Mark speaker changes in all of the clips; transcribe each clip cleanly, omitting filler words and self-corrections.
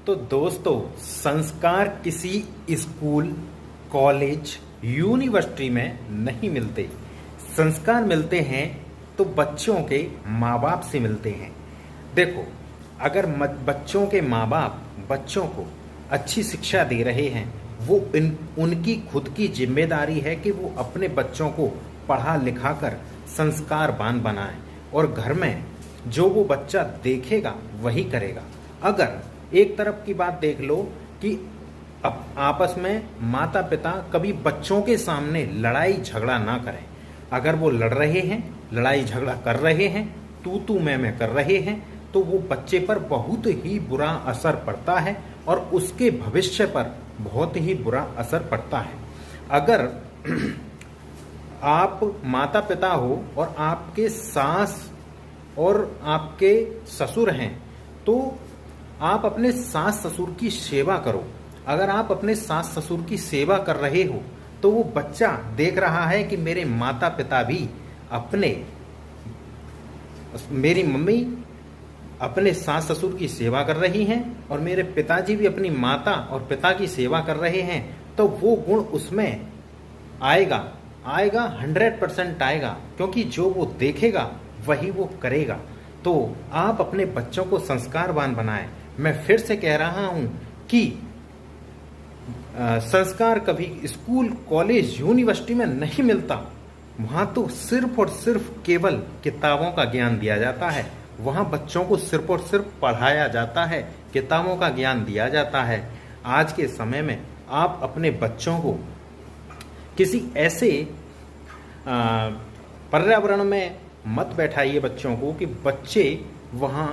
Speaker 1: तो दोस्तों, संस्कार किसी स्कूल, कॉलेज, यूनिवर्सिटी में नहीं मिलते। संस्कार मिलते हैं तो बच्चों के माँ बाप से मिलते हैं। देखो, अगर बच्चों के माँ बाप बच्चों को अच्छी शिक्षा दे रहे हैं, वो उनकी खुद की जिम्मेदारी है कि वो अपने बच्चों को पढ़ा लिखा कर संस्कारवान बनाएं और घर में जो वो बच्चा देखेगा वही करेगा। अगर एक तरफ की बात देख लो कि आपस में माता पिता कभी बच्चों के सामने लड़ाई झगड़ा ना करें। अगर वो लड़ रहे हैं, लड़ाई झगड़ा कर रहे हैं, तू मैं कर रहे हैं, तो वो बच्चे पर बहुत ही बुरा असर पड़ता है और उसके भविष्य पर बहुत ही बुरा असर पड़ता है। अगर आप माता पिता हो और आपके सास और आपके ससुर हैं, तो आप अपने सास ससुर की सेवा करो। अगर आप अपने सास ससुर की सेवा कर रहे हो तो वो बच्चा देख रहा है कि मेरे माता पिता भी मेरी मम्मी अपने सास ससुर की सेवा कर रही हैं और मेरे पिताजी भी अपनी माता और पिता की सेवा कर रहे हैं, तो वो गुण उसमें आएगा 100% आएगा, क्योंकि जो वो देखेगा वही वो करेगा। तो आप अपने बच्चों को संस्कारवान बनाएं। मैं फिर से कह रहा हूं कि संस्कार कभी स्कूल, कॉलेज, यूनिवर्सिटी में नहीं मिलता। वहां तो सिर्फ और सिर्फ केवल किताबों का ज्ञान दिया जाता है। वहां बच्चों को सिर्फ और सिर्फ पढ़ाया जाता है, किताबों का ज्ञान दिया जाता है। आज के समय में आप अपने बच्चों को किसी ऐसे पर्यावरण में मत बैठाइए बच्चों को कि बच्चे वहां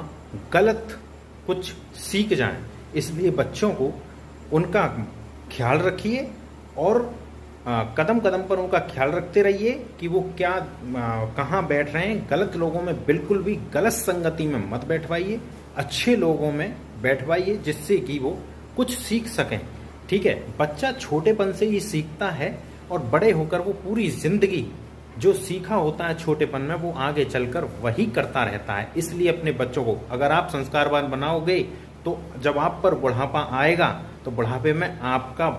Speaker 1: गलत कुछ सीख जाएं। इसलिए बच्चों को उनका ख्याल रखिए और कदम कदम पर उनका ख्याल रखते रहिए कि वो क्या कहाँ बैठ रहे हैं। गलत लोगों में बिल्कुल भी, गलत संगति में मत बैठवाइए, अच्छे लोगों में बैठवाइए जिससे कि वो कुछ सीख सकें। ठीक है, बच्चा छोटेपन से ही सीखता है और बड़े होकर वो पूरी जिंदगी जो सीखा होता है छोटेपन में वो आगे चलकर वही करता रहता है। इसलिए अपने बच्चों को अगर आप संस्कारवान बनाओगे तो जब आप पर बुढ़ापा आएगा तो बुढ़ापे में आपको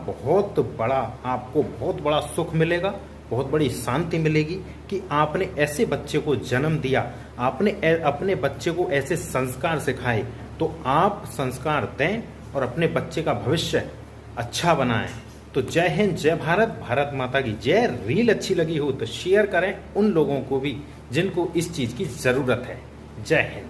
Speaker 1: बहुत बड़ा सुख मिलेगा, बहुत बड़ी शांति मिलेगी कि आपने ऐसे बच्चे को जन्म दिया, आपने अपने बच्चे को ऐसे संस्कार सिखाए। तो आप संस्कार दें और अपने बच्चे का भविष्य अच्छा बनाएं। तो जय हिंद, जय भारत, भारत माता की जय। रील अच्छी लगी हो तो शेयर करें उन लोगों को भी जिनको इस चीज़ की ज़रूरत है। जय हिंद।